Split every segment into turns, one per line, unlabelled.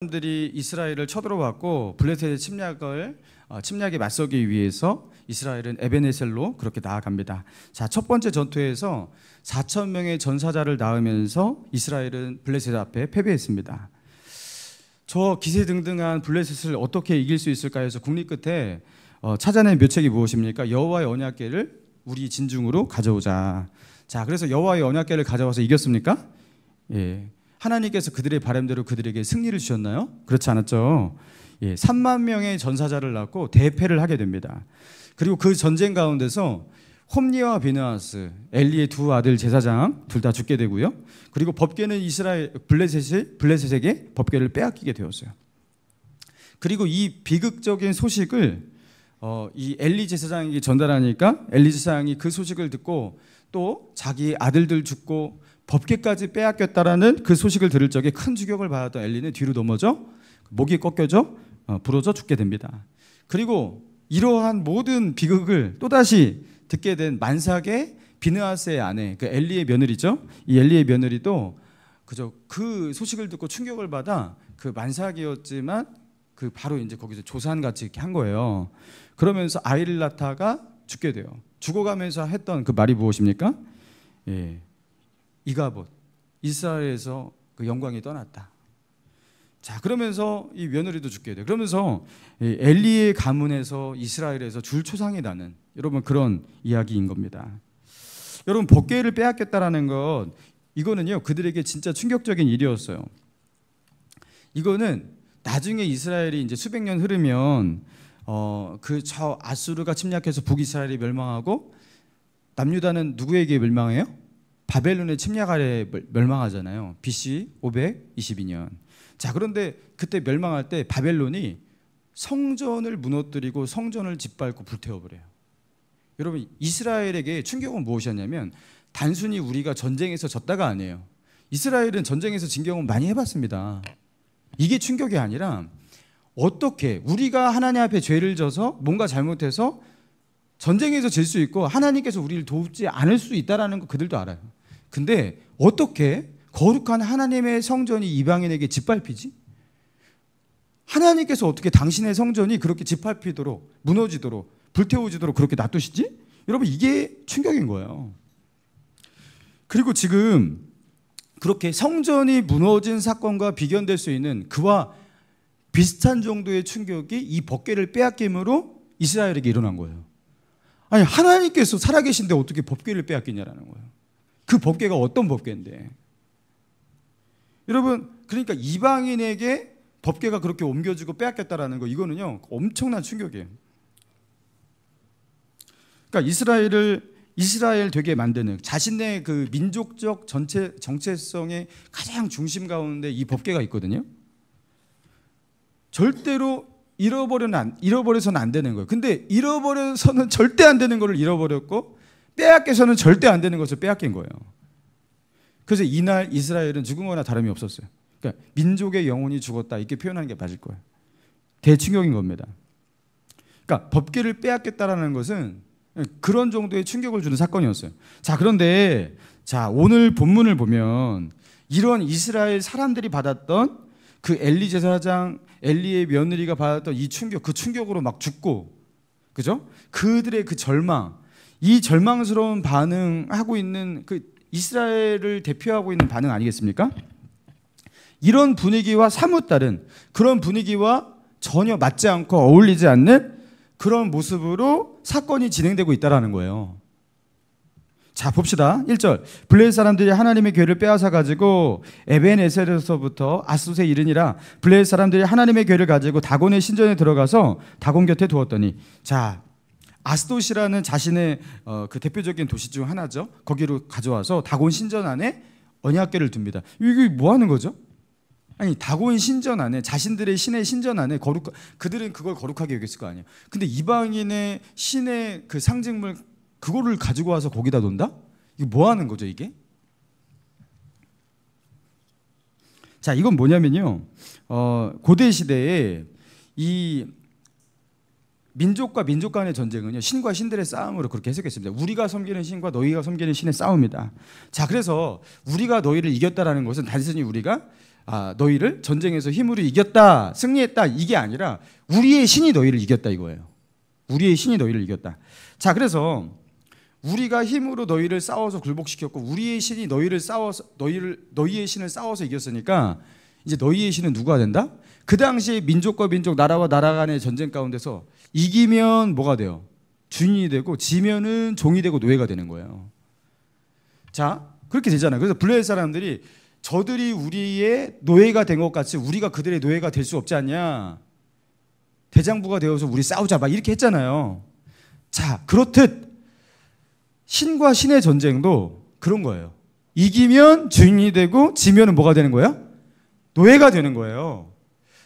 사람들이 이스라엘을 쳐들어왔고 블레셋의 침략에 맞서기 위해서 이스라엘은 에벤에셀로 그렇게 나아갑니다. 자, 첫 번째 전투에서 4천 명의 전사자를 낳으면서 이스라엘은 블레셋 앞에 패배했습니다. 저 기세등등한 블레셋을 어떻게 이길 수 있을까 해서 국립 끝에 찾아낸 묘책이 무엇입니까? 여호와의 언약궤를 우리 진중으로 가져오자. 자, 그래서 여호와의 언약궤를 가져와서 이겼습니까? 예. 하나님께서 그들의 바람대로 그들에게 승리를 주셨나요? 그렇지 않았죠. 3만 명의 전사자를 낳고 대패를 하게 됩니다. 그리고 그 전쟁 가운데서 홈리와 비느하스, 엘리의 두 아들 제사장 둘 다 죽게 되고요. 그리고 법궤는 블레셋에게 법궤를 빼앗기게 되었어요. 그리고 이 비극적인 소식을 이 엘리 제사장에게 전달하니까 엘리 제사장이 그 소식을 듣고 또 자기 아들들 죽고 법궤까지 빼앗겼다라는 그 소식을 들을 적에 큰 충격을 받았던 엘리는 뒤로 넘어져 목이 꺾여져 부러져 죽게 됩니다. 그리고 이러한 모든 비극을 또다시 듣게 된 만삭의 비느하스의 아내, 그 엘리의 며느리죠. 이 엘리의 며느리도 그저 그 소식을 듣고 충격을 받아 그 만삭이었지만 그 바로 이제 거기서 조산같이 이렇게 한 거예요. 그러면서 아이를 낳다가 죽게 돼요. 죽어가면서 했던 그 말이 무엇입니까? 이가봇, 이스라엘에서 그 영광이 떠났다. 자, 그러면서 이 며느리도 죽게 돼요. 그러면서 엘리의 가문에서 이스라엘에서 줄초상이 나는 여러분 그런 이야기인 겁니다. 여러분 법궤를 빼앗겼다라는 것 이거는요 그들에게 진짜 충격적인 일이었어요. 이거는 나중에 이스라엘이 이제 수백 년 흐르면 그 저 아수르가 침략해서 북이스라엘이 멸망하고 남유다는 누구에게 멸망해요? 바벨론의 침략 아래 멸망하잖아요. BC 522년. 자, 그런데 그때 멸망할 때 바벨론이 성전을 무너뜨리고 성전을 짓밟고 불태워버려요. 여러분 이스라엘에게 충격은 무엇이었냐면 단순히 우리가 전쟁에서 졌다가 아니에요. 이스라엘은 전쟁에서 진 경험 많이 해봤습니다. 이게 충격이 아니라 어떻게 우리가 하나님 앞에 죄를 져서 뭔가 잘못해서 전쟁에서 질 수 있고 하나님께서 우리를 돕지 않을 수 있다는 거 그들도 알아요. 근데 어떻게 거룩한 하나님의 성전이 이방인에게 짓밟히지? 하나님께서 어떻게 당신의 성전이 그렇게 짓밟히도록 무너지도록 불태워지도록 그렇게 놔두시지? 여러분 이게 충격인 거예요. 그리고 지금 그렇게 성전이 무너진 사건과 비견될 수 있는 그와 비슷한 정도의 충격이 이 법궤를 빼앗김으로 이스라엘에게 일어난 거예요. 아니 하나님께서 살아계신데 어떻게 법궤를 빼앗기냐라는 거예요. 그 법궤가 어떤 법궤인데. 여러분 그러니까 이방인에게 법궤가 그렇게 옮겨지고 빼앗겼다라는 거 이거는요 엄청난 충격이에요. 그러니까 이스라엘 되게 만드는 자신의 그 민족적 정체성의 가장 중심 가운데 이 법궤가 있거든요. 절대로 잃어버려서는 안 되는 거예요. 근데 잃어버려서는 절대 안 되는 것을 잃어버렸고 빼앗겨서는 절대 안 되는 것을 빼앗긴 거예요. 그래서 이날 이스라엘은 죽은 거나 다름이 없었어요. 그러니까 민족의 영혼이 죽었다 이렇게 표현하는 게 맞을 거예요. 대충격인 겁니다. 그러니까 법궤를 빼앗겼다라는 것은 그런 정도의 충격을 주는 사건이었어요. 자, 그런데 자 오늘 본문을 보면 이런 이스라엘 사람들이 받았던 그 엘리 제사장 엘리의 며느리가 받았던 이 충격, 그 충격으로 막 죽고, 그죠? 그들의 그 절망, 이 절망스러운 반응하고 있는 그 이스라엘을 대표하고 있는 반응 아니겠습니까? 이런 분위기와 사뭇 다른 그런 분위기와 전혀 맞지 않고 어울리지 않는 그런 모습으로 사건이 진행되고 있다는 거예요. 자, 봅시다. 1절. 블레셋 사람들이 하나님의 궤를 빼앗아 가지고 에벤에셀에서부터 아스돗에 이르니라. 블레셋 사람들이 하나님의 궤를 가지고 다곤의 신전에 들어가서 다곤 곁에 두었더니, 자, 아스돗이라는 자신의 그 대표적인 도시 중 하나죠. 거기로 가져와서 다곤 신전 안에 언약궤를 둡니다. 이게 뭐 하는 거죠? 아니 다곤 신전 안에 자신들의 신의 신전 안에 그들은 그걸 거룩하게 여겼을 거 아니에요. 근데 이방인의 신의 그 상징물 그거를 가지고 와서 거기다 놓는다? 이게 뭐 하는 거죠 이게? 자, 이건 뭐냐면요 고대 시대에 이 민족과 민족 간의 전쟁은요 신과 신들의 싸움으로 그렇게 해석했습니다. 우리가 섬기는 신과 너희가 섬기는 신의 싸움이다. 자, 그래서 우리가 너희를 이겼다라는 것은 단순히 우리가 너희를 전쟁에서 힘으로 이겼다, 승리했다, 이게 아니라 우리의 신이 너희를 이겼다 이거예요. 우리의 신이 너희를 이겼다. 자, 그래서 우리가 힘으로 너희를 싸워서 굴복시켰고 우리의 신이 너희의 신을 싸워서 이겼으니까 이제 너희의 신은 누가 된다? 그 당시에 민족과 민족, 나라와 나라 간의 전쟁 가운데서 이기면 뭐가 돼요? 주인이 되고 지면은 종이 되고 노예가 되는 거예요. 자, 그렇게 되잖아요. 그래서 블레셋 사람들이 저들이 우리의 노예가 된 것 같이 우리가 그들의 노예가 될 수 없지 않냐, 대장부가 되어서 우리 싸우자, 막 이렇게 했잖아요. 자, 그렇듯 신과 신의 전쟁도 그런 거예요. 이기면 주인이 되고 지면은 뭐가 되는 거예요? 노예가 되는 거예요.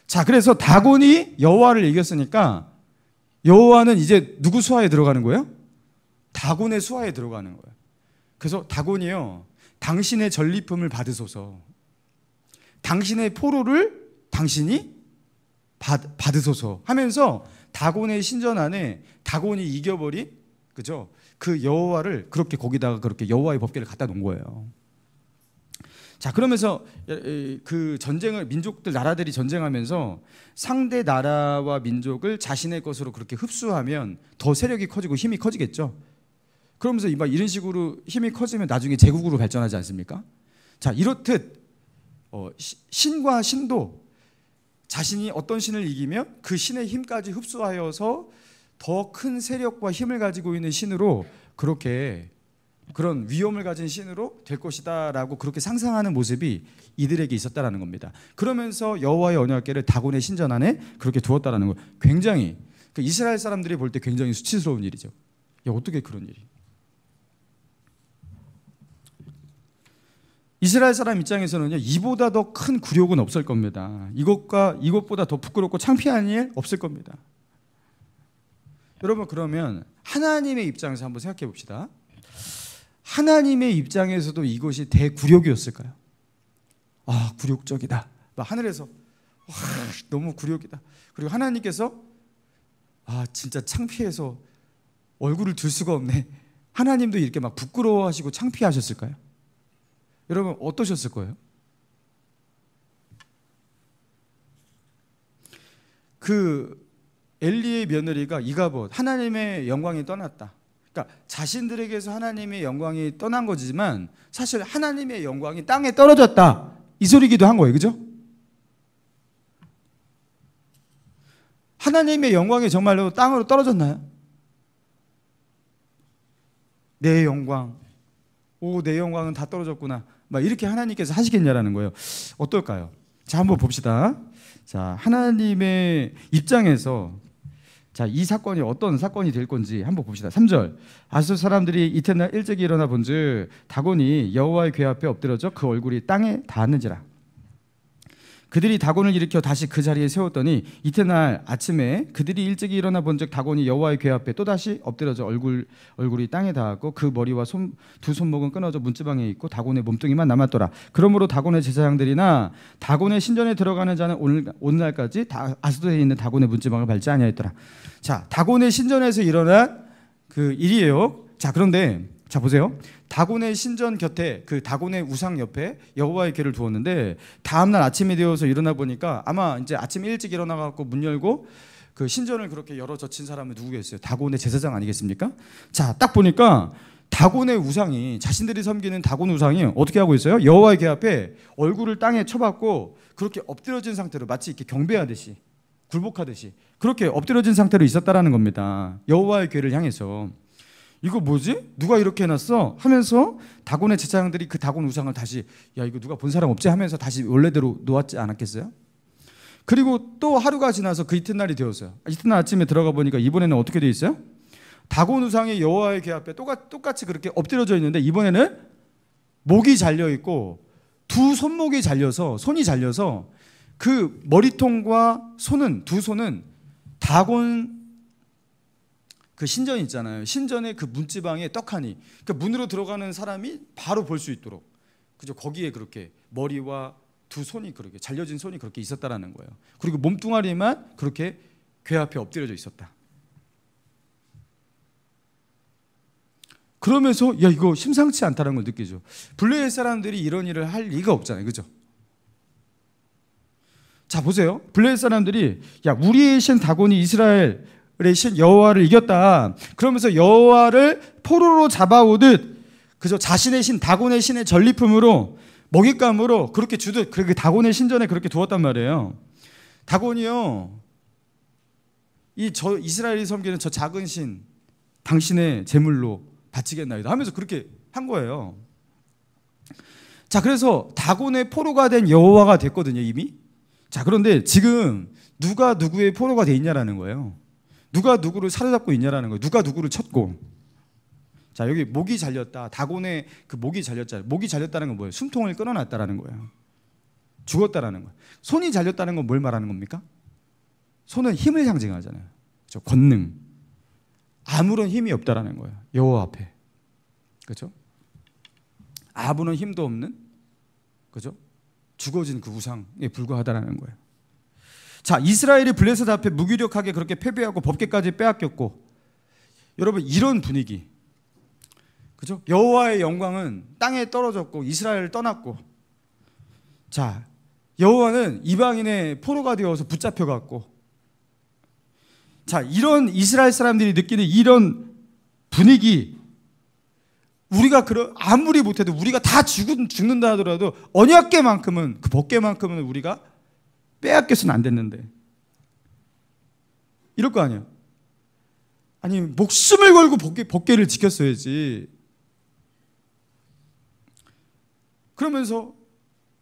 자, 그래서 다곤이 여호와를 이겼으니까 여호와는 이제 누구 수하에 들어가는 거예요? 다곤의 수하에 들어가는 거예요. 그래서 다곤이요, 당신의 전리품을 받으소서, 당신의 포로를 당신이 받으소서 하면서 다곤의 신전 안에 다곤이 이겨버린, 그죠? 그 여호와를 그렇게 거기다가 그렇게 여호와의 법궤를 갖다 놓은 거예요. 자, 그러면서 그 전쟁을, 민족들, 나라들이 전쟁하면서 상대 나라와 민족을 자신의 것으로 그렇게 흡수하면 더 세력이 커지고 힘이 커지겠죠. 그러면서 이런 식으로 힘이 커지면 나중에 제국으로 발전하지 않습니까? 자, 이렇듯 신과 신도 자신이 어떤 신을 이기면 그 신의 힘까지 흡수하여서 더 큰 세력과 힘을 가지고 있는 신으로, 그렇게 그런 위엄을 가진 신으로 될 것이다라고 그렇게 상상하는 모습이 이들에게 있었다라는 겁니다. 그러면서 여호와의 언약궤를 다곤의 신전 안에 그렇게 두었다라는 거, 굉장히 이스라엘 사람들이 볼 때 굉장히 수치스러운 일이죠. 야, 어떻게 그런 일이? 이스라엘 사람 입장에서는요, 이보다 더 큰 굴욕은 없을 겁니다. 이것보다 더 부끄럽고 창피한 일 없을 겁니다. 여러분, 그러면 하나님의 입장에서 한번 생각해 봅시다. 하나님의 입장에서도 이것이 대굴욕이었을까요? 아, 굴욕적이다. 막 하늘에서 와, 너무 굴욕이다. 그리고 하나님께서 진짜 창피해서 얼굴을 들 수가 없네. 하나님도 이렇게 막 부끄러워하시고 창피하셨을까요? 여러분, 어떠셨을 거예요? 그 엘리의 며느리가 이가봇, 하나님의 영광이 떠났다. 그러니까 자신들에게서 하나님의 영광이 떠난 거지만 사실 하나님의 영광이 땅에 떨어졌다, 이 소리기도 한 거예요. 그죠? 하나님의 영광이 정말로 땅으로 떨어졌나요? 내 영광, 내 영광은 다 떨어졌구나, 막 이렇게 하나님께서 하시겠냐라는 거예요. 어떨까요? 자, 한번 봅시다. 자, 하나님의 입장에서 이 사건이 어떤 사건이 될 건지 한번 봅시다. 3절. 아수 사람들이 이튿날 일찍이 일어나 본즉 다곤이 여호와의 궤 앞에 엎드려져 그 얼굴이 땅에 닿았는지라. 그들이 다곤을 일으켜 다시 그 자리에 세웠더니 이튿날 아침에 그들이 일찍이 일어나 본즉 다곤이 여호와의 궤 앞에 또다시 엎드려져 얼굴이 땅에 닿았고 그 머리와 두 손목은 끊어져 문지방에 있고 다곤의 몸뚱이만 남았더라. 그러므로 다곤의 제사장들이나 다곤의 신전에 들어가는 자는 오늘날까지 아스도에 있는 다곤의 문지방을 밟지 아니하였더라. 자, 다곤의 신전에서 일어난 그 일이에요. 자, 그런데 자, 보세요. 다곤의 신전 곁에, 그 다곤의 우상 옆에 여호와의 궤를 두었는데 다음날 아침이 되어서 일어나 보니까, 아마 이제 아침 일찍 일어나 갖고 문 열고 그 신전을 그렇게 열어 젖힌 사람은 누구겠어요? 다곤의 제사장 아니겠습니까? 자, 딱 보니까 다곤의 우상이, 자신들이 섬기는 다곤 우상이 어떻게 하고 있어요? 여호와의 궤 앞에 얼굴을 땅에 쳐박고 그렇게 엎드려진 상태로, 마치 이렇게 경배하듯이, 굴복하듯이 그렇게 엎드려진 상태로 있었다라는 겁니다. 여호와의 궤를 향해서. 이거 뭐지? 누가 이렇게 해놨어? 하면서 다곤의 제사장들이 그 다곤 우상을 다시, 야, 이거 누가 본 사람 없지? 하면서 다시 원래대로 놓았지 않았겠어요? 그리고 또 하루가 지나서 그 이튿날이 되었어요. 이튿날 아침에 들어가 보니까 이번에는 어떻게 돼 있어요? 다곤 우상이 여호와의 궤 앞에 똑같이 그렇게 엎드려져 있는데 이번에는 목이 잘려 있고 두 손목이 잘려서, 손이 잘려서 그 머리통과 두 손은 다곤 그 신전 있잖아요. 신전의 그 문지방에 떡하니, 그 문으로 들어가는 사람이 바로 볼 수 있도록, 그죠? 거기에 그렇게 머리와 두 손이 그렇게 잘려진 손이 그렇게 있었다라는 거예요. 그리고 몸뚱아리만 그렇게 궤 앞에 엎드려져 있었다. 그러면서 야, 이거 심상치 않다는 걸 느끼죠. 블레셋 사람들이 이런 일을 할 리가 없잖아요. 그죠? 자 보세요. 블레셋 사람들이 야 우리의 신 다곤이 이스라엘의 신 여호와를 이겼다. 그러면서 여호와를 포로로 잡아오듯 그저 자신의 신 다곤의 신의 전리품으로 먹잇감으로 그렇게 주듯 그렇게 다곤의 신전에 그렇게 두었단 말이에요. 다곤이요. 이스라엘이 섬기는 저 작은 신 당신의 제물로 바치겠나이다 하면서 그렇게 한 거예요. 자 그래서 다곤의 포로가 된 여호와가 됐거든요 이미. 자 그런데 지금 누가 누구의 포로가 돼 있냐라는 거예요. 누가 누구를 사로잡고 있냐라는 거예요. 누가 누구를 쳤고. 자 여기 목이 잘렸다. 다곤의 그 목이 잘렸잖아요. 목이 잘렸다는 건 뭐예요? 숨통을 끊어놨다라는 거예요. 죽었다라는 거예요. 손이 잘렸다는 건 뭘 말하는 겁니까? 손은 힘을 상징하잖아요. 그렇죠? 권능. 아무런 힘이 없다라는 거예요. 여호와 앞에. 그렇죠? 아무런 힘도 없는 그죠? 죽어진 그 우상에 불과하다라는 거예요. 자, 이스라엘이 블레셋 앞에 무기력하게 그렇게 패배하고 법궤까지 빼앗겼고, 여러분 이런 분위기, 그죠? 여호와의 영광은 땅에 떨어졌고 이스라엘을 떠났고, 자, 여호와는 이방인의 포로가 되어서 붙잡혀갔고, 자, 이런 이스라엘 사람들이 느끼는 이런 분위기, 우리가 아무리 못해도 우리가 다 죽는다 하더라도 언약궤만큼은 그 법궤만큼은 우리가 빼앗겨서는 안 됐는데 이럴 거 아니에요. 아니 목숨을 걸고 법궤를 지켰어야지. 그러면서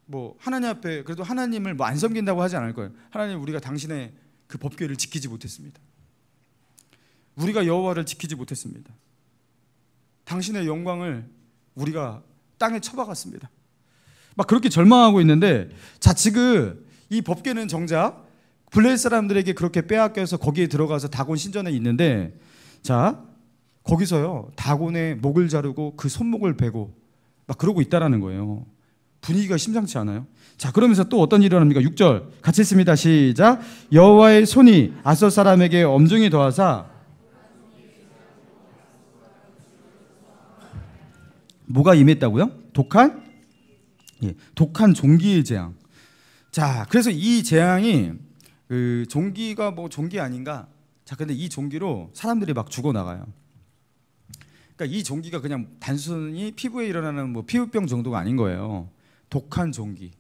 뭐 하나님 앞에 그래도 하나님을 뭐 안 섬긴다고 하지 않을 거예요. 하나님 우리가 당신의 그 법궤를 지키지 못했습니다. 우리가 여호와를 지키지 못했습니다. 당신의 영광을 우리가 땅에 쳐박았습니다. 막 그렇게 절망하고 있는데, 자 지금 이 법궤는 정작 블레셋 사람들에게 그렇게 빼앗겨서 거기에 들어가서 다곤 신전에 있는데, 자 거기서요 다곤의 목을 자르고 그 손목을 베고 막 그러고 있다라는 거예요. 분위기가 심상치 않아요. 자 그러면서 또 어떤 일이 일어납니까? 6절 같이 읽습니다. 시작. 여호와의 손이 아솔 사람에게 엄중히 더하사 뭐가 임했다고요? 독한? 예, 독한 종기의 재앙. 자, 그래서 이 재앙이 그 종기가 뭐 종기 아닌가? 자, 근데 이 종기로 사람들이 막 죽어나가요. 그러니까 이 종기가 그냥 단순히 피부에 일어나는 뭐 피부병 정도가 아닌 거예요. 독한 종기.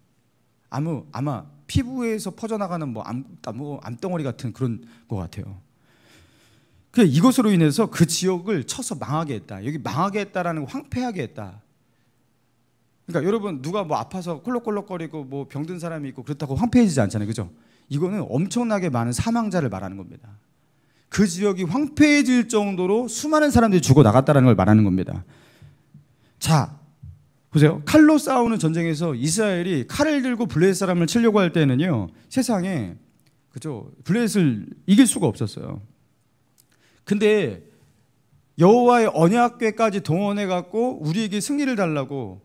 아마 피부에서 퍼져나가는 뭐 암덩어리 같은 그런 것 같아요. 이것으로 인해서 그 지역을 쳐서 망하게 했다. 여기 망하게 했다라는 거 황폐하게 했다. 그러니까 여러분 누가 뭐 아파서 콜록콜록거리고 뭐 병든 사람이 있고 그렇다고 황폐해지지 않잖아요. 그죠? 이거는 엄청나게 많은 사망자를 말하는 겁니다. 그 지역이 황폐해질 정도로 수많은 사람들이 죽어나갔다는 걸 말하는 겁니다. 자, 보세요. 칼로 싸우는 전쟁에서 이스라엘이 칼을 들고 블레셋 사람을 치려고 할 때는요, 세상에 그죠? 블레셋을 이길 수가 없었어요. 근데 여호와의 언약궤까지 동원해 갖고 우리에게 승리를 달라고,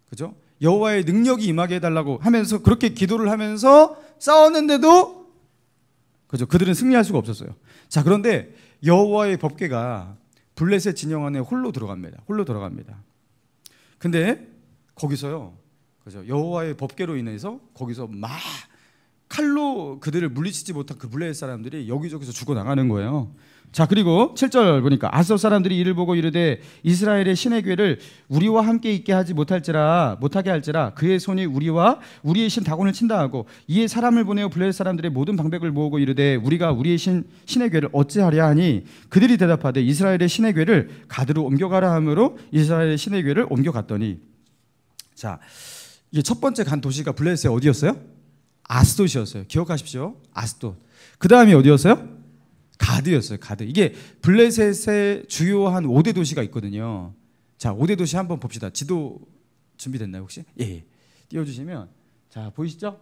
그죠? 여호와의 능력이 임하게 해달라고 하면서 그렇게 기도를 하면서 싸웠는데도, 그죠? 그들은 승리할 수가 없었어요. 자, 그런데 여호와의 법궤가 블레셋 진영 안에 홀로 들어갑니다. 근데 거기서요, 그죠? 여호와의 법궤로 인해서 거기서 막 칼로 그들을 물리치지 못한 그 블레셋 사람들이 여기저기서 죽어나가는 거예요. 자, 그리고 7절 보니까 아솔 사람들이 이를 보고 이르되 이스라엘의 신의 궤를 우리와 함께 있게 하지 못하게 할지라 그의 손이 우리와 우리의 신 다곤을 친다 하고 이에 사람을 보내어 블레셋 사람들의 모든 방백을 모으고 이르되 우리가 우리의 신의 궤를 어찌하랴 하니 그들이 대답하되 이스라엘의 신의 궤를 가드로 옮겨가라 하므로 이스라엘의 신의 궤를 옮겨갔더니, 자 이게 첫 번째 간 도시가 블레셋의 어디였어요? 아스돗이었어요. 기억하십시오. 아스돗. 그 다음이 어디였어요? 가드였어요. 가드. 이게 블레셋의 주요한 5대 도시가 있거든요. 자, 5대 도시 한번 봅시다. 지도 준비됐나요 혹시? 예. 띄워주시면, 자 보이시죠?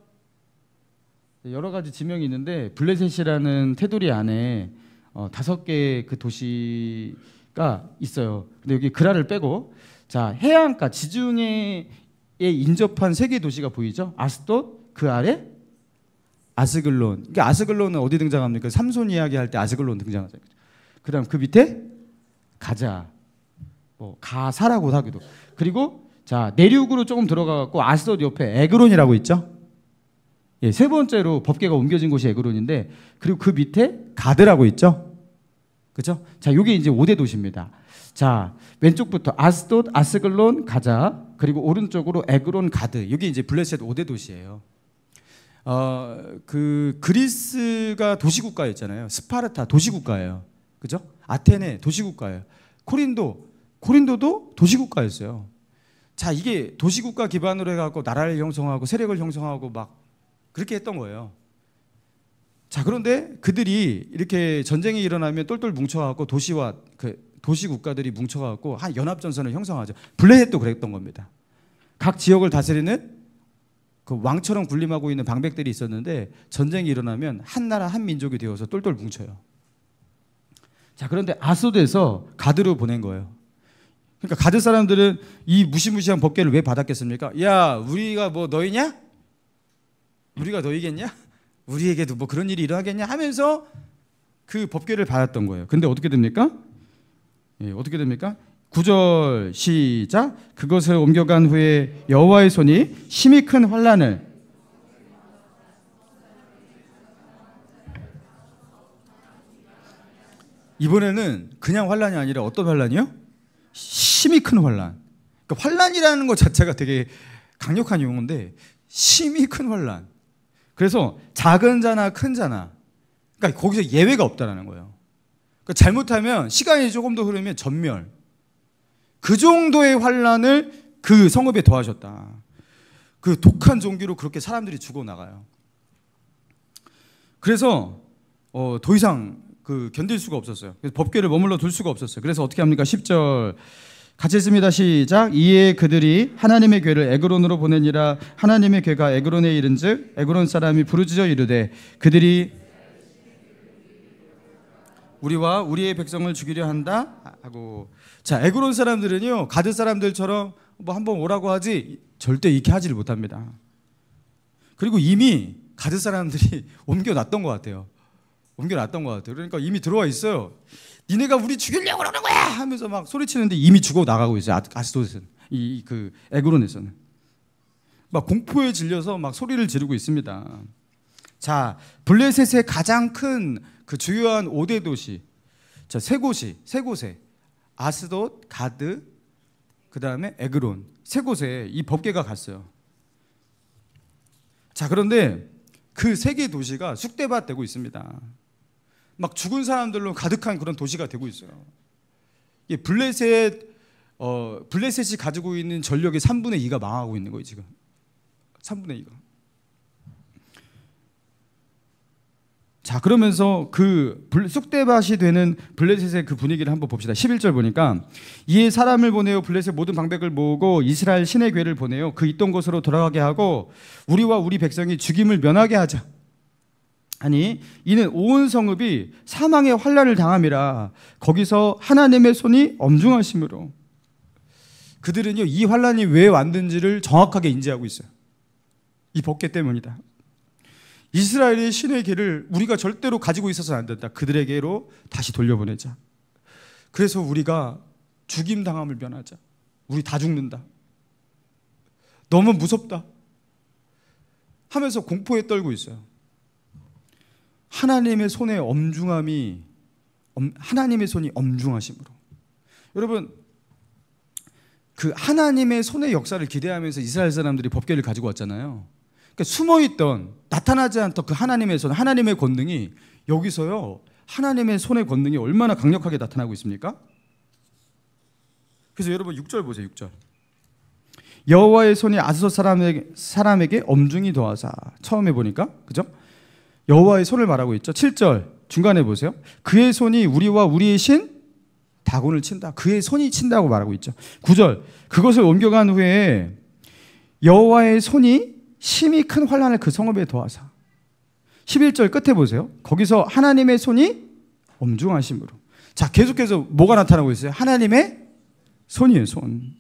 여러 가지 지명이 있는데 블레셋이라는 테두리 안에 5개 그 도시가 있어요. 근데 여기 그라를 빼고, 자 해안가 지중해에 인접한 3개 도시가 보이죠? 아스돗, 그 아래 아스글론. 그러니까 아스글론은 어디 등장합니까? 삼손 이야기할 때 아스글론 등장하잖아요. 그다음 그 밑에 가자, 뭐 가사라고 하기도. 그리고 자 내륙으로 조금 들어가 갖고 아스돗 옆에 에그론이라고 있죠. 예, 세 번째로 법궤가 옮겨진 곳이 에그론인데, 그리고 그 밑에 가드라고 있죠. 그죠? 자, 이게 이제 5대 도시입니다. 자, 왼쪽부터 아스돗, 아스글론, 가자, 그리고 오른쪽으로 에그론, 가드. 이게 이제 블레셋 5대 도시예요. 그 그리스가 도시국가였잖아요. 스파르타 도시국가예요. 그죠? 아테네 도시국가예요. 코린도도 도시국가였어요. 자, 이게 도시국가 기반으로 해갖고 나라를 형성하고 세력을 형성하고 막 그렇게 했던 거예요. 자, 그런데 그들이 이렇게 전쟁이 일어나면 똘똘 뭉쳐갖고 도시와 그 도시 국가들이 뭉쳐갖고 한 연합전선을 형성하죠. 블레셋도 그랬던 겁니다. 각 지역을 다스리는 그 왕처럼 군림하고 있는 방백들이 있었는데 전쟁이 일어나면 한 나라 한 민족이 되어서 똘똘 뭉쳐요. 자, 그런데 아소드에서 가드로 보낸 거예요. 그러니까 가드 사람들은 이 무시무시한 법궤를 왜 받았겠습니까? 야, 우리가 뭐 너희냐? 우리가 너희겠냐? 우리에게도 뭐 그런 일이 일어나겠냐? 하면서 그 법궤를 받았던 거예요. 근데 어떻게 됩니까? 예, 어떻게 됩니까? 9절 시작. 그것을 옮겨간 후에 여호와의 손이 심히 큰 환란을 이번에는 그냥 환란이 아니라 어떤 환란이요? 심히 큰 환란. 그러니까 환란이라는 것 자체가 되게 강력한 용어인데 심히 큰 환란. 그래서 작은 자나 큰 자나 그러니까 거기서 예외가 없다라는 거예요. 그러니까 잘못하면 시간이 조금 더 흐르면 전멸. 그 정도의 환란을 그 성읍에 더하셨다. 그 독한 종기로 그렇게 사람들이 죽어나가요. 그래서 더 이상 그 견딜 수가 없었어요. 그래서 법궤를 머물러 둘 수가 없었어요. 그래서 어떻게 합니까? 10절 같이 했습니다. 시작. 이에 그들이 하나님의 궤를 에그론으로 보내니라. 하나님의 궤가 에그론에 이른즉 에그론 사람이 부르짖어 이르되 그들이 우리와 우리의 백성을 죽이려 한다 하고. 자, 에그론 사람들은요 가드 사람들처럼 뭐 한번 오라고 하지 절대 이렇게 하지를 못합니다. 그리고 이미 가드 사람들이 옮겨놨던 것 같아요. 그러니까 이미 들어와 있어요. 니네가 우리 죽이려고 그러는 거야 하면서 막 소리치는데 이미 죽어 나가고 있어요. 아스돗은 그 에그론에서는 막 공포에 질려서 막 소리를 지르고 있습니다. 자, 블레셋의 가장 큰 그 주요한 5대 도시, 자, 세 곳에 아스돗, 가드, 그 다음에 에그론 세 곳에 이 법궤가 갔어요. 자, 그런데 그 세 개 도시가 쑥대밭 되고 있습니다. 막 죽은 사람들로 가득한 그런 도시가 되고 있어요. 이 블레셋이 가지고 있는 전력의 3분의 2가 망하고 있는 거예요, 지금. 3분의 2가. 자, 그러면서 그 쑥대밭이 되는 블레셋의 그 분위기를 한번 봅시다. 11절 보니까 이에 사람을 보내어 블레셋 모든 방백을 모으고 이스라엘 신의 궤를 보내어 그 있던 곳으로 돌아가게 하고 우리와 우리 백성이 죽임을 면하게 하자. 아니 이는 온 성읍이 사망의 환란을 당함이라. 거기서 하나님의 손이 엄중하심으로. 그들은요 이 환란이 왜 왔는지를 정확하게 인지하고 있어요. 이 법궤 때문이다. 이스라엘의 신의 궤를 우리가 절대로 가지고 있어서는 안 된다. 그들에게로 다시 돌려보내자. 그래서 우리가 죽임 당함을 면하자. 우리 다 죽는다. 너무 무섭다 하면서 공포에 떨고 있어요. 하나님의 손의 엄중함이, 하나님의 손이 엄중하심으로. 여러분, 그 하나님의 손의 역사를 기대하면서 이스라엘 사람들이 법궤를 가지고 왔잖아요. 그러니까 숨어있던, 나타나지 않던 그 하나님의 손, 하나님의 권능이 여기서요 하나님의 손의 권능이 얼마나 강력하게 나타나고 있습니까? 그래서 여러분 6절 보세요. 6절 여호와의 손이 아스돗 사람에게 엄중히 더하사. 처음에 보니까 그죠? 여호와의 손을 말하고 있죠. 7절 중간에 보세요. 그의 손이 우리와 우리의 신 다곤을 친다. 그의 손이 친다고 말하고 있죠. 9절 그것을 옮겨간 후에 여호와의 손이 심히 큰 환란을 그 성읍에 더하사. 11절 끝에 보세요. 거기서 하나님의 손이 엄중하심으로. 자, 계속해서 뭐가 나타나고 있어요? 하나님의 손이에요. 손.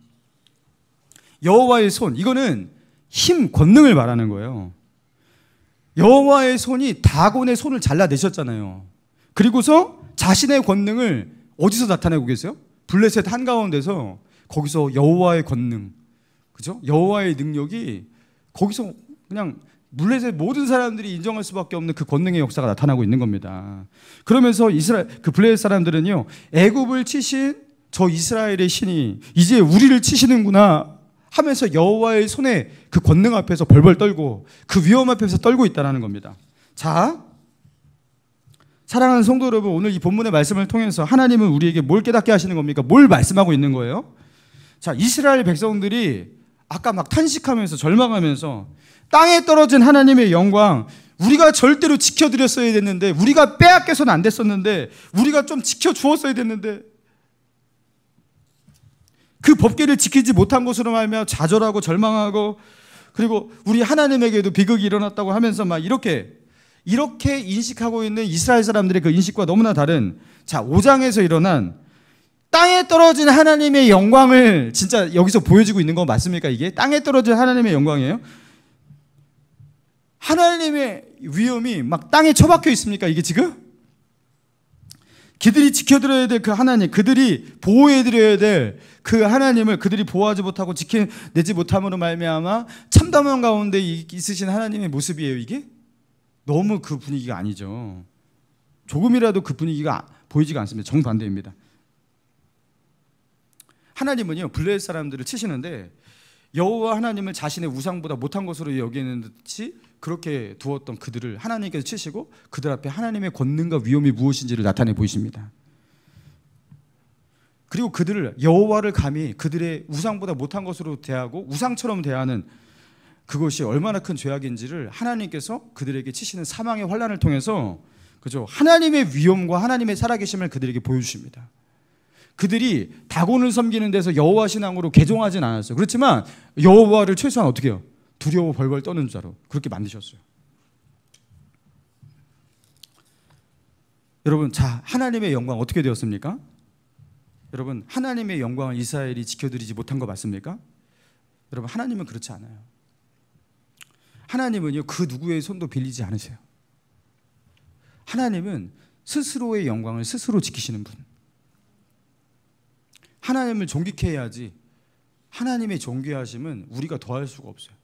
여호와의 손, 이거는 힘, 권능을 말하는 거예요. 여호와의 손이 다곤의 손을 잘라내셨잖아요. 그리고서 자신의 권능을 어디서 나타내고 계세요? 블레셋 한가운데서 거기서 여호와의 권능, 그죠? 여호와의 능력이 거기서 그냥 블레셋 모든 사람들이 인정할 수밖에 없는 그 권능의 역사가 나타나고 있는 겁니다. 그러면서 그 블레셋 사람들은요, 애굽을 치신 저 이스라엘의 신이 이제 우리를 치시는구나 하면서 여호와의 손에 그 권능 앞에서 벌벌 떨고 그 위험 앞에서 떨고 있다는 겁니다. 자, 사랑하는 성도 여러분, 오늘 이 본문의 말씀을 통해서 하나님은 우리에게 뭘 깨닫게 하시는 겁니까? 뭘 말씀하고 있는 거예요? 자, 이스라엘 백성들이 아까 막 탄식하면서 절망하면서 땅에 떨어진 하나님의 영광, 우리가 절대로 지켜드렸어야 됐는데, 우리가 빼앗겨서는 안 됐었는데, 우리가 좀 지켜주었어야 됐는데, 그 법궤를 지키지 못한 것으로 말하며 좌절하고 절망하고, 그리고 우리 하나님에게도 비극이 일어났다고 하면서 막 이렇게 인식하고 있는 이스라엘 사람들의 그 인식과 너무나 다른, 자, 5장에서 일어난 땅에 떨어진 하나님의 영광을 진짜 여기서 보여주고 있는 거 맞습니까? 이게 땅에 떨어진 하나님의 영광이에요? 하나님의 위엄이 막 땅에 처박혀 있습니까? 이게 지금? 그들이 지켜드려야 될 그 하나님, 그들이 보호해드려야 될 그 하나님을 그들이 보호하지 못하고 지켜내지 못함으로 말미암아 참담한 가운데 있으신 하나님의 모습이에요, 이게? 너무 그 분위기가 아니죠. 조금이라도 그 분위기가 보이지가 않습니다. 정반대입니다. 하나님은요, 블레셋 사람들을 치시는데 여호와 하나님을 자신의 우상보다 못한 것으로 여기는 듯이 그렇게 두었던 그들을 하나님께서 치시고 그들 앞에 하나님의 권능과 위엄이 무엇인지를 나타내 보이십니다. 그리고 그들을, 여호와를 감히 그들의 우상보다 못한 것으로 대하고 우상처럼 대하는 그것이 얼마나 큰 죄악인지를 하나님께서 그들에게 치시는 사망의 환난을 통해서, 그죠, 하나님의 위엄과 하나님의 살아계심을 그들에게 보여주십니다. 그들이 다곤을 섬기는 데서 여호와 신앙으로 개종하진 않았어요. 그렇지만 여호와를 최소한 어떻게 해요? 두려워 벌벌 떠는 자로 그렇게 만드셨어요. 여러분, 자, 하나님의 영광 어떻게 되었습니까? 여러분, 하나님의 영광을 이스라엘이 지켜드리지 못한 거 맞습니까? 여러분, 하나님은 그렇지 않아요. 하나님은요, 그 누구의 손도 빌리지 않으세요. 하나님은 스스로의 영광을 스스로 지키시는 분. 하나님을 존귀케 해야지, 하나님의 존귀하심은 우리가 더할 수가 없어요.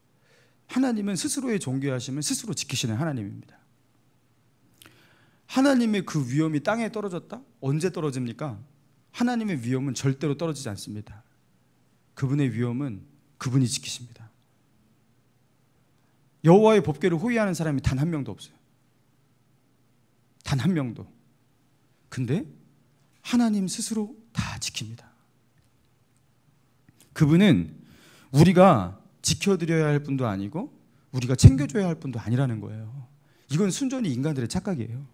하나님은 스스로의 존귀하심을 스스로 지키시는 하나님입니다. 하나님의 그 위엄이 땅에 떨어졌다? 언제 떨어집니까? 하나님의 위엄은 절대로 떨어지지 않습니다. 그분의 위엄은 그분이 지키십니다. 여호와의 법궤를 호위하는 사람이 단 한 명도 없어요. 단 한 명도. 근데 하나님 스스로 다 지킵니다. 그분은 우리가 지켜드려야 할 분도 아니고 우리가 챙겨줘야 할 분도 아니라는 거예요. 이건 순전히 인간들의 착각이에요.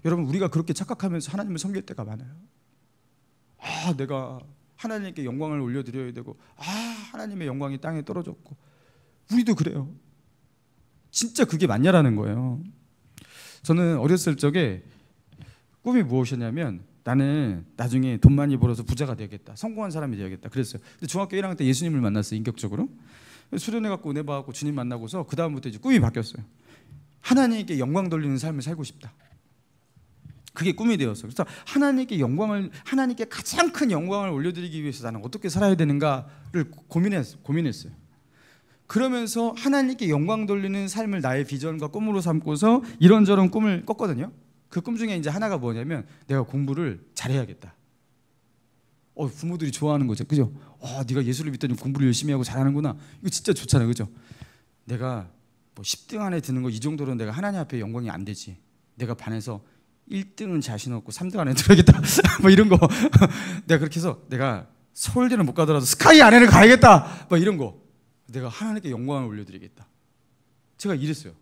여러분, 우리가 그렇게 착각하면서 하나님을 섬길 때가 많아요. 아, 내가 하나님께 영광을 올려드려야 되고, 아, 하나님의 영광이 땅에 떨어졌고. 우리도 그래요. 진짜 그게 맞냐라는 거예요. 저는 어렸을 적에 꿈이 무엇이었냐면, 나는 나중에 돈 많이 벌어서 부자가 되겠다, 성공한 사람이 되야겠다 그랬어요. 근데 중학교 1학년 때 예수님을 만났어요. 인격적으로 수련해갖고 은혜 받고 주님 만나고서 그 다음부터 이제 꿈이 바뀌었어요. 하나님께 영광 돌리는 삶을 살고 싶다. 그게 꿈이 되었어요. 그래서 하나님께 가장 큰 영광을 올려드리기 위해서 나는 어떻게 살아야 되는가를 고민했어요. 그러면서 하나님께 영광 돌리는 삶을 나의 비전과 꿈으로 삼고서 이런저런 꿈을 꿨거든요. 그 꿈 중에 이제 하나가 뭐냐면, 내가 공부를 잘해야겠다. 부모들이 좋아하는 거죠, 그죠? 네가 예수를 믿더니 공부를 열심히 하고 잘하는구나. 이거 진짜 좋잖아요, 그죠? 내가 뭐 10등 안에 드는 거 이 정도로는 내가 하나님 앞에 영광이 안 되지. 내가 반에서 1등은 자신 없고 3등 안에 들어야겠다. 뭐 이런 거. 내가 그렇게 해서 내가 서울대는 못 가더라도 스카이 안에는 가야겠다. 뭐 이런 거. 내가 하나님께 영광을 올려드리겠다. 제가 이랬어요.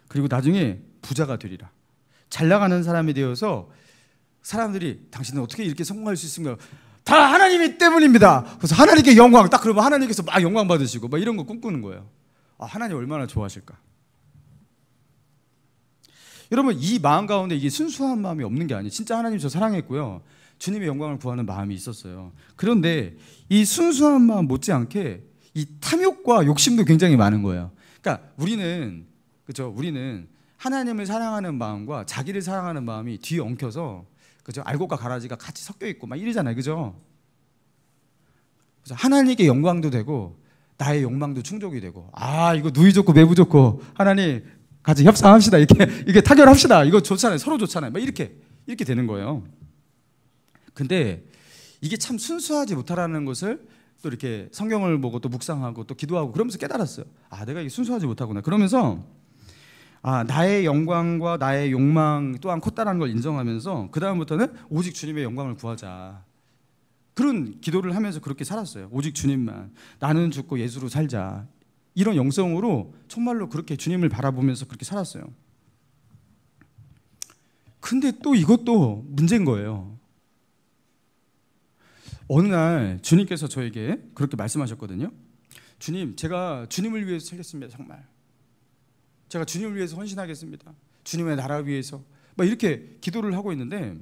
그리고 나중에 부자가 되리라. 잘 나가는 사람이 되어서 사람들이, 당신은 어떻게 이렇게 성공할 수 있습니까? 다 하나님이 때문입니다. 그래서 하나님께 영광, 딱 그러면 하나님께서 막 영광 받으시고 막 이런 거 꿈꾸는 거예요. 하나님 얼마나 좋아하실까. 여러분, 이 마음 가운데 이게 순수한 마음이 없는 게 아니에요. 진짜 하나님 저 사랑했고요, 주님의 영광을 구하는 마음이 있었어요. 그런데 이 순수한 마음 못지않게 이 탐욕과 욕심도 굉장히 많은 거예요. 그러니까 우리는 하나님을 사랑하는 마음과 자기를 사랑하는 마음이 뒤에 엉켜서, 그죠? 알곡과 가라지가 같이 섞여 있고 막 이러잖아요, 그죠? 그래서 하나님께 영광도 되고 나의 욕망도 충족이 되고, 아 이거 누이 좋고 매부 좋고 하나님 같이 협상합시다, 이게 타결합시다, 이거 좋잖아요, 서로 좋잖아요, 막 이렇게 되는 거예요. 근데 이게 참 순수하지 못하라는 것을 또 이렇게 성경을 보고 또 묵상하고 또 기도하고 그러면서 깨달았어요. 아 내가 이게 순수하지 못하구나. 그러면서 아 나의 영광과 나의 욕망 또한 컸다라는 걸 인정하면서 그 다음부터는 오직 주님의 영광을 구하자, 그런 기도를 하면서 그렇게 살았어요. 오직 주님만, 나는 죽고 예수로 살자, 이런 영성으로 정말로 그렇게 주님을 바라보면서 그렇게 살았어요. 근데 또 이것도 문제인 거예요. 어느 날 주님께서 저에게 그렇게 말씀하셨거든요. 주님, 제가 주님을 위해서 살겠습니다. 정말 제가 주님을 위해서 헌신하겠습니다. 주님의 나라 위해서, 막 이렇게 기도를 하고 있는데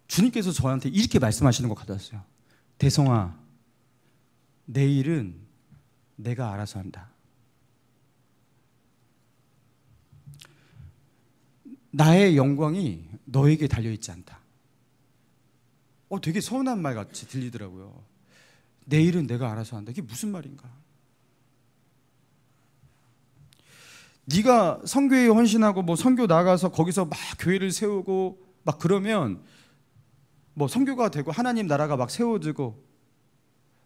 주님께서 저한테 이렇게 말씀하시는 것 같았어요. 대성아, 내 일은 내가 알아서 한다. 나의 영광이 너에게 달려있지 않다. 되게 서운한 말 같이 들리더라고요. 내 일은 내가 알아서 한다. 이게 무슨 말인가? 네가 선교에 헌신하고 뭐 선교 나가서 거기서 막 교회를 세우고 막 그러면 뭐 선교가 되고 하나님 나라가 막 세워지고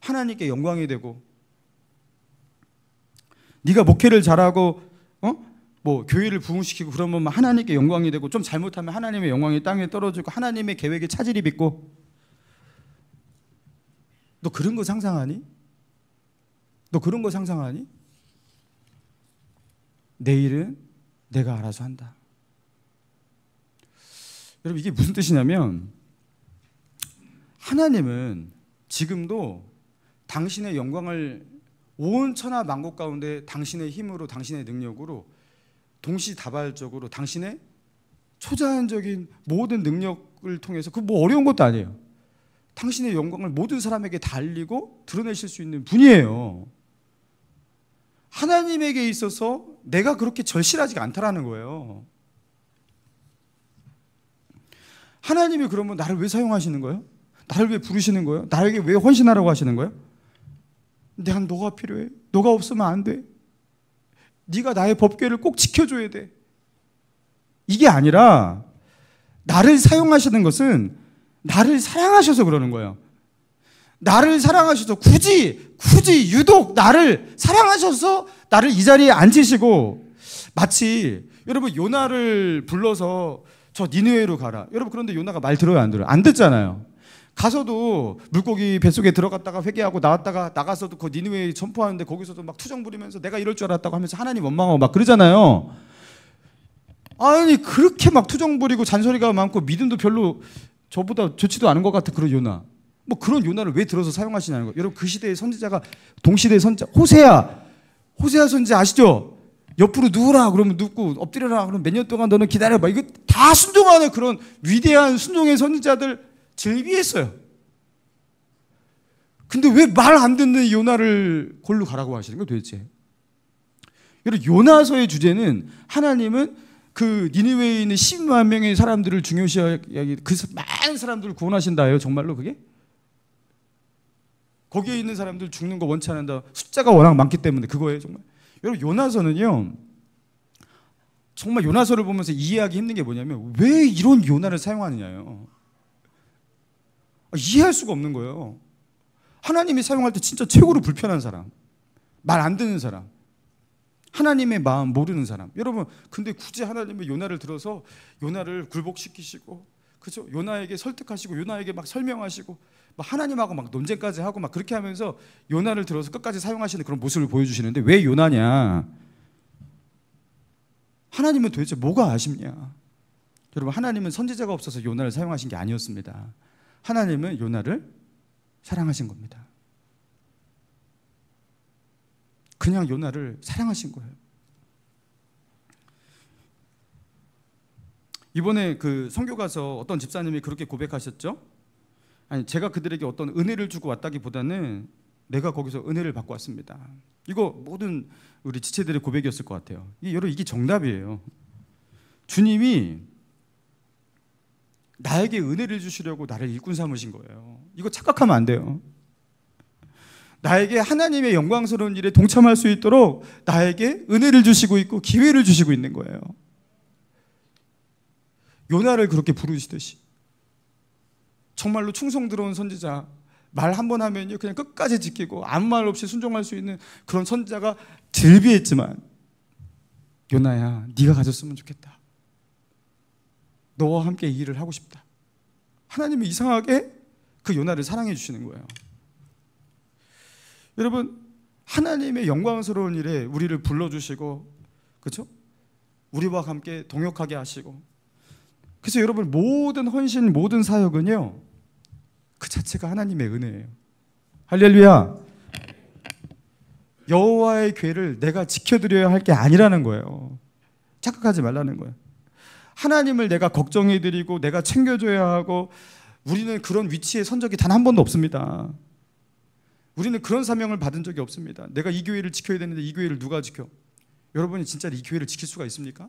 하나님께 영광이 되고, 네가 목회를 잘하고 뭐 교회를 부흥시키고 그러면 하나님께 영광이 되고, 좀 잘못하면 하나님의 영광이 땅에 떨어지고 하나님의 계획에 차질이 빚고. 너 그런 거 상상하니? 너 그런 거 상상하니? 내 일은 내가 알아서 한다. 여러분 이게 무슨 뜻이냐면, 하나님은 지금도 당신의 영광을 온 천하 만국 가운데 당신의 힘으로, 당신의 능력으로 동시다발적으로 당신의 초자연적인 모든 능력을 통해서, 그 뭐 어려운 것도 아니에요. 당신의 영광을 모든 사람에게 달리고 드러내실 수 있는 분이에요. 하나님에게 있어서 내가 그렇게 절실하지가 않다라는 거예요. 하나님이 그러면 나를 왜 사용하시는 거예요? 나를 왜 부르시는 거예요? 나에게 왜 헌신하라고 하시는 거예요? 난 너가 필요해. 너가 없으면 안 돼. 네가 나의 법궤를 꼭 지켜줘야 돼. 이게 아니라 나를 사용하시는 것은 나를 사랑하셔서 그러는 거예요. 나를 사랑하셔서 굳이 유독 나를 사랑하셔서 나를 이 자리에 앉히시고, 마치 여러분 요나를 불러서 저 니느웨로 가라. 여러분 그런데 요나가 말 들어요, 안 들어요? 안 듣잖아요. 가서도 물고기 뱃속에 들어갔다가 회개하고 나왔다가 나가서도 그 니느웨에 전포하는데 거기서도 막 투정 부리면서 내가 이럴 줄 알았다고 하면서 하나님 원망하고 막 그러잖아요. 아니 그렇게 막 투정 부리고 잔소리가 많고 믿음도 별로 저보다 좋지도 않은 것 같은 그런 요나, 뭐 그런 요나를 왜 들어서 사용하시냐는 거예요. 여러분 그 시대의 선지자가, 동시대의 선지자 호세아 선지자 아시죠? 옆으로 누우라 그러면 눕고, 엎드려라 그러면 몇 년 동안 너는 기다려봐. 이거 다 순종하는 그런 위대한 순종의 선지자들 즐비했어요. 근데 왜 말 안 듣는 요나를 골로 가라고 하시는 거예요 도대체? 여러분 요나서의 주제는, 하나님은 그 니느웨에 있는 10만 명의 사람들을 중요시하게, 그 많은 사람들을 구원하신다예요. 정말로 그게? 거기에 있는 사람들 죽는 거 원치 않는다. 숫자가 워낙 많기 때문에 그거예요 정말. 여러분 요나서는요, 정말 요나서를 보면서 이해하기 힘든 게 뭐냐면, 왜 이런 요나를 사용하느냐요. 이해할 수가 없는 거예요. 하나님이 사용할 때 진짜 최고로 불편한 사람, 말 안 듣는 사람, 하나님의 마음 모르는 사람. 여러분 근데 굳이 하나님이 요나를 들어서 요나를 굴복시키시고, 그죠? 요나에게 설득하시고 요나에게 막 설명하시고 막 하나님하고 막 논쟁까지 하고 막 그렇게 하면서 요나를 들어서 끝까지 사용하시는 그런 모습을 보여주시는데, 왜 요나냐? 하나님은 도대체 뭐가 아쉽냐? 여러분 하나님은 선지자가 없어서 요나를 사용하신 게 아니었습니다. 하나님은 요나를 사랑하신 겁니다. 그냥 요나를 사랑하신 거예요. 이번에 그 선교 가서 어떤 집사님이 그렇게 고백하셨죠? 아니 제가 그들에게 어떤 은혜를 주고 왔다기보다는 내가 거기서 은혜를 받고 왔습니다. 이거 모든 우리 지체들의 고백이었을 것 같아요. 여러분 이게 정답이에요. 주님이 나에게 은혜를 주시려고 나를 일꾼 삼으신 거예요. 이거 착각하면 안 돼요. 나에게 하나님의 영광스러운 일에 동참할 수 있도록 나에게 은혜를 주시고 있고 기회를 주시고 있는 거예요. 요나를 그렇게 부르시듯이 정말로 충성스러운 선지자, 말 한 번 하면요 그냥 끝까지 지키고 아무 말 없이 순종할 수 있는 그런 선지자가 즐비했지만, 요나야 네가 가졌으면 좋겠다. 너와 함께 이 일을 하고 싶다. 하나님이 이상하게 그 요나를 사랑해 주시는 거예요. 여러분, 하나님의 영광스러운 일에 우리를 불러주시고, 그렇죠? 우리와 함께 동역하게 하시고, 그래서 여러분 모든 헌신, 모든 사역은요 그 자체가 하나님의 은혜예요. 할렐루야. 여호와의 궤를 내가 지켜드려야 할 게 아니라는 거예요. 착각하지 말라는 거예요. 하나님을 내가 걱정해드리고 내가 챙겨줘야 하고, 우리는 그런 위치에 선 적이 단 한 번도 없습니다. 우리는 그런 사명을 받은 적이 없습니다. 내가 이 교회를 지켜야 되는데 이 교회를 누가 지켜? 여러분이 진짜 이 교회를 지킬 수가 있습니까?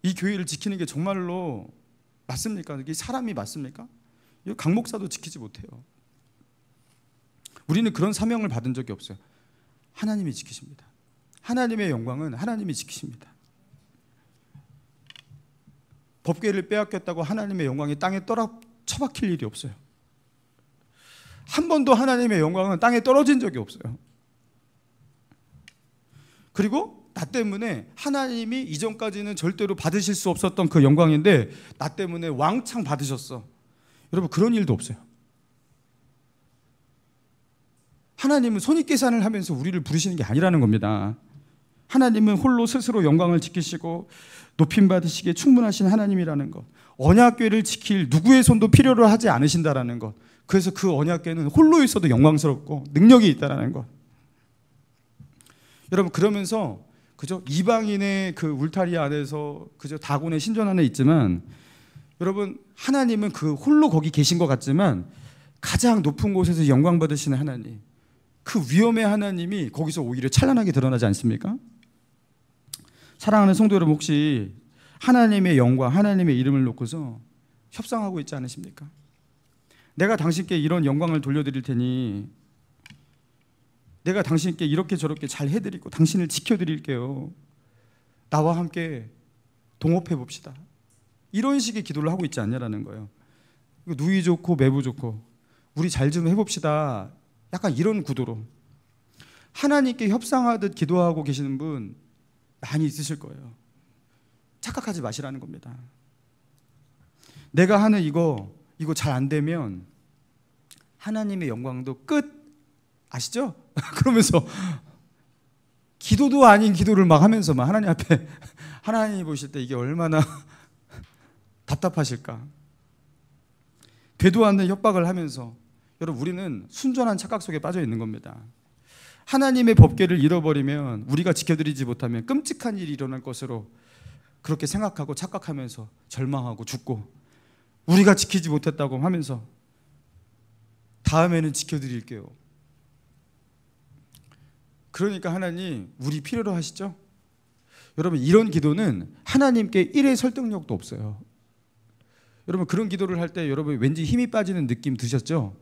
이 교회를 지키는 게 정말로 맞습니까? 이게 사람이 맞습니까? 강 목사도 지키지 못해요. 우리는 그런 사명을 받은 적이 없어요. 하나님이 지키십니다. 하나님의 영광은 하나님이 지키십니다. 법궤를 빼앗겼다고 하나님의 영광이 땅에 처박힐 일이 없어요. 한 번도 하나님의 영광은 땅에 떨어진 적이 없어요. 그리고 나 때문에 하나님이 이전까지는 절대로 받으실 수 없었던 그 영광인데 나 때문에 왕창 받으셨어. 여러분, 그런 일도 없어요. 하나님은 손익계산을 하면서 우리를 부르시는 게 아니라는 겁니다. 하나님은 홀로 스스로 영광을 지키시고 높임 받으시기에 충분하신 하나님이라는 것, 언약궤를 지킬 누구의 손도 필요로 하지 않으신다라는 것, 그래서 그 언약궤는 홀로 있어도 영광스럽고 능력이 있다라는 것. 여러분, 그러면서 그죠? 이방인의 그 울타리 안에서 그죠? 다곤의 신전 안에 있지만, 여러분, 하나님은 그 홀로 거기 계신 것 같지만 가장 높은 곳에서 영광 받으시는 하나님, 그 위엄의 하나님이 거기서 오히려 찬란하게 드러나지 않습니까? 사랑하는 성도 여러분, 혹시 하나님의 영광, 하나님의 이름을 놓고서 협상하고 있지 않으십니까? 내가 당신께 이런 영광을 돌려드릴 테니, 내가 당신께 이렇게 저렇게 잘 해드리고 당신을 지켜드릴게요. 나와 함께 동업해 봅시다. 이런 식의 기도를 하고 있지 않냐라는 거예요. 누이 좋고 매부 좋고 우리 잘 좀 해봅시다. 약간 이런 구도로 하나님께 협상하듯 기도하고 계시는 분 많이 있으실 거예요. 착각하지 마시라는 겁니다. 내가 하는 이거 잘 안 되면 하나님의 영광도 끝. 아시죠? 그러면서 기도도 아닌 기도를 막 하면서 막 하나님 앞에, 하나님이 보실 때 이게 얼마나 답답하실까. 되도 않는 협박을 하면서, 여러분, 우리는 순전한 착각 속에 빠져 있는 겁니다. 하나님의 법궤를 잃어버리면, 우리가 지켜드리지 못하면 끔찍한 일이 일어날 것으로 그렇게 생각하고 착각하면서 절망하고 죽고, 우리가 지키지 못했다고 하면서 다음에는 지켜드릴게요. 그러니까 하나님, 우리 필요로 하시죠? 여러분, 이런 기도는 하나님께 일의 설득력도 없어요. 여러분, 그런 기도를 할 때 여러분 왠지 힘이 빠지는 느낌 드셨죠?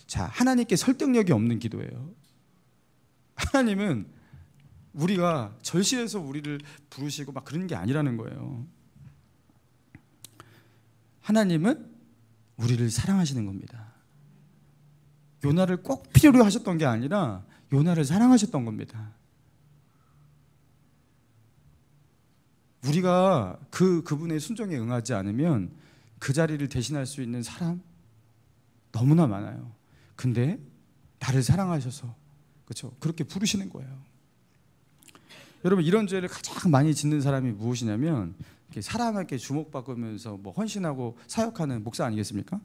자, 하나님께 설득력이 없는 기도예요. 하나님은 우리가 절실해서 우리를 부르시고 막 그런 게 아니라는 거예요. 하나님은 우리를 사랑하시는 겁니다. 요나를 꼭 필요로 하셨던 게 아니라 요나를 사랑하셨던 겁니다. 우리가 그분의 순종에 응하지 않으면 그 자리를 대신할 수 있는 사람 너무나 많아요. 근데 나를 사랑하셔서, 그렇죠? 그렇게 부르시는 거예요. 여러분, 이런 죄를 가장 많이 짓는 사람이 무엇이냐면, 사람에게 주목받으면서 뭐 헌신하고 사역하는 목사 아니겠습니까?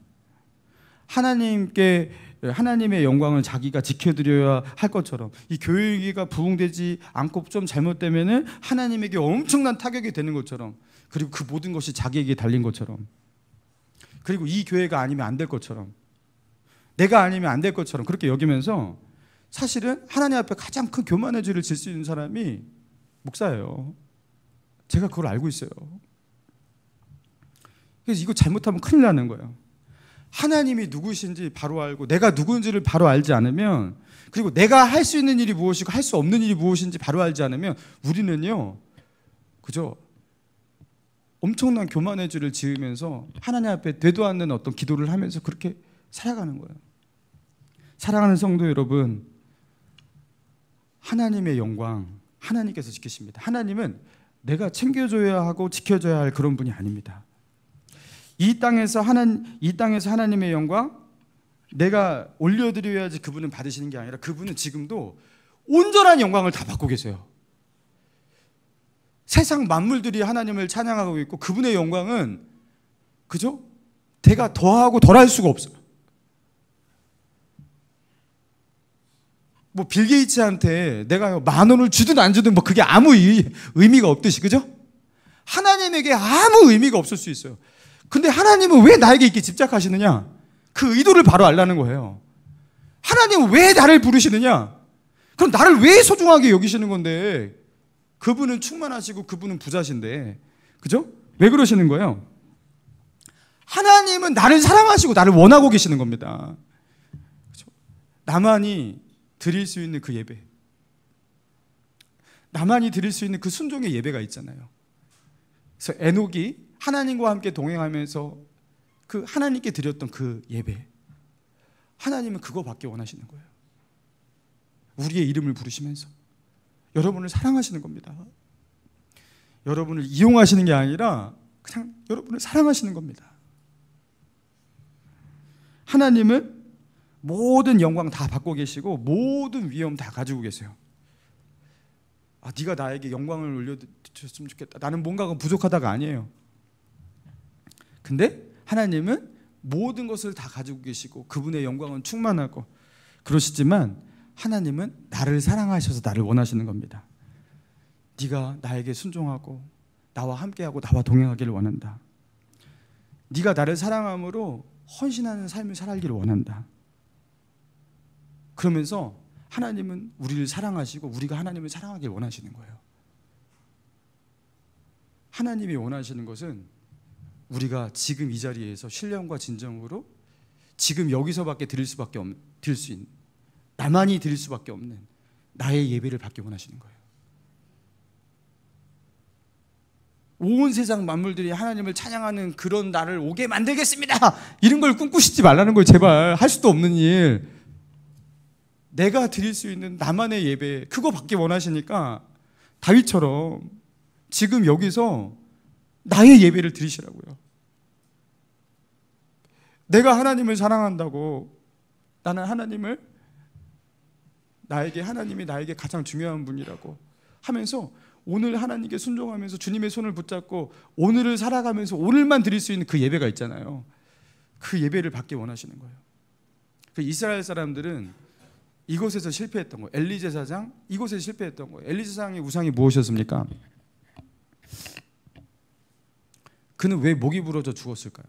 하나님의 영광을 자기가 지켜드려야 할 것처럼, 이 교회가 부흥되지 않고 좀 잘못되면은 하나님에게 엄청난 타격이 되는 것처럼, 그리고 그 모든 것이 자기에게 달린 것처럼, 그리고 이 교회가 아니면 안 될 것처럼, 내가 아니면 안 될 것처럼 그렇게 여기면서, 사실은 하나님 앞에 가장 큰 교만의 죄를 질 수 있는 사람이 목사예요. 제가 그걸 알고 있어요. 그래서 이거 잘못하면 큰일 나는 거예요. 하나님이 누구신지 바로 알고 내가 누군지를 바로 알지 않으면, 그리고 내가 할 수 있는 일이 무엇이고 할 수 없는 일이 무엇인지 바로 알지 않으면 우리는요, 그죠? 엄청난 교만의 죄를 지으면서 하나님 앞에 되도 않는 어떤 기도를 하면서 그렇게 살아가는 거예요. 사랑하는 성도 여러분, 하나님의 영광 하나님께서 지키십니다. 하나님은 내가 챙겨줘야 하고 지켜줘야 할 그런 분이 아닙니다. 이 땅에서 하나님의 영광 내가 올려드려야지 그분은 받으시는 게 아니라 그분은 지금도 온전한 영광을 다 받고 계세요. 세상 만물들이 하나님을 찬양하고 있고 그분의 영광은, 그죠? 내가 더하고 덜할 수가 없어요. 뭐 빌 게이츠한테 내가 10,000원을 주든 안 주든 뭐 그게 아무 의미가 없듯이, 그죠? 하나님에게 아무 의미가 없을 수 있어요. 근데 하나님은 왜 나에게 이렇게 집착하시느냐? 그 의도를 바로 알라는 거예요. 하나님은 왜 나를 부르시느냐? 그럼 나를 왜 소중하게 여기시는 건데? 그분은 충만하시고 그분은 부자신데, 그죠? 왜 그러시는 거예요? 하나님은 나를 사랑하시고 나를 원하고 계시는 겁니다. 그죠? 나만이 드릴 수 있는 그 예배, 나만이 드릴 수 있는 그 순종의 예배가 있잖아요. 그래서 에녹이 하나님과 함께 동행하면서 그 하나님께 드렸던 그 예배, 하나님은 그거 받기 원하시는 거예요. 우리의 이름을 부르시면서 여러분을 사랑하시는 겁니다. 여러분을 이용하시는 게 아니라 그냥 여러분을 사랑하시는 겁니다. 하나님은 모든 영광 다 받고 계시고 모든 위엄 다 가지고 계세요. 아, 네가 나에게 영광을 올려줬으면 좋겠다. 나는 뭔가가 부족하다가 아니에요. 근데 하나님은 모든 것을 다 가지고 계시고 그분의 영광은 충만하고 그러시지만 하나님은 나를 사랑하셔서 나를 원하시는 겁니다. 네가 나에게 순종하고 나와 함께하고 나와 동행하기를 원한다. 네가 나를 사랑함으로 헌신하는 삶을 살아가기를 원한다. 그러면서 하나님은 우리를 사랑하시고 우리가 하나님을 사랑하길 원하시는 거예요. 하나님이 원하시는 것은 우리가 지금 이 자리에서 신령과 진정으로 지금 여기서밖에 드릴 수 있는, 나만이 드릴 수밖에 없는 나의 예배를 받기 원하시는 거예요. 온 세상 만물들이 하나님을 찬양하는 그런 날을 오게 만들겠습니다, 이런 걸 꿈꾸시지 말라는 거예요. 제발. 할 수도 없는 일, 내가 드릴 수 있는 나만의 예배, 그거 받기 원하시니까 다윗처럼 지금 여기서 나의 예배를 드리시라고요. 내가 하나님을 사랑한다고, 나는 하나님이 나에게 가장 중요한 분이라고 하면서 오늘 하나님께 순종하면서 주님의 손을 붙잡고 오늘을 살아가면서 오늘만 드릴 수 있는 그 예배가 있잖아요. 그 예배를 받기 원하시는 거예요. 그 이스라엘 사람들은 이곳에서 실패했던 거예요. 엘리 제사장 이곳에서 실패했던 거예요. 엘리 제사장의 우상이 무엇이었습니까? 그는 왜 목이 부러져 죽었을까요?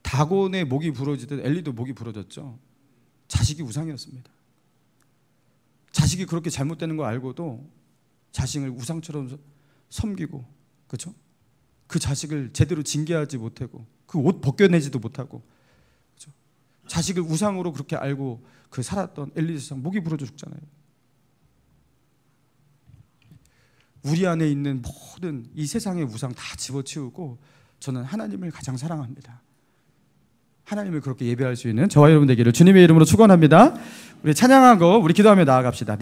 다곤의 목이 부러지듯 엘리도 목이 부러졌죠. 자식이 우상이었습니다. 자식이 그렇게 잘못되는 거 알고도 자식을 우상처럼 섬기고, 그렇죠? 그 자식을 제대로 징계하지 못하고 그 옷 벗겨내지도 못하고, 그렇죠? 자식을 우상으로 그렇게 알고 그 살았던 엘리 제사장 목이 부러져 죽잖아요. 우리 안에 있는 모든 이 세상의 우상 다 집어치우고 저는 하나님을 가장 사랑합니다. 하나님을 그렇게 예배할 수 있는 저와 여러분 되기를 주님의 이름으로 축원합니다. 우리 찬양하고 우리 기도하며 나아갑시다.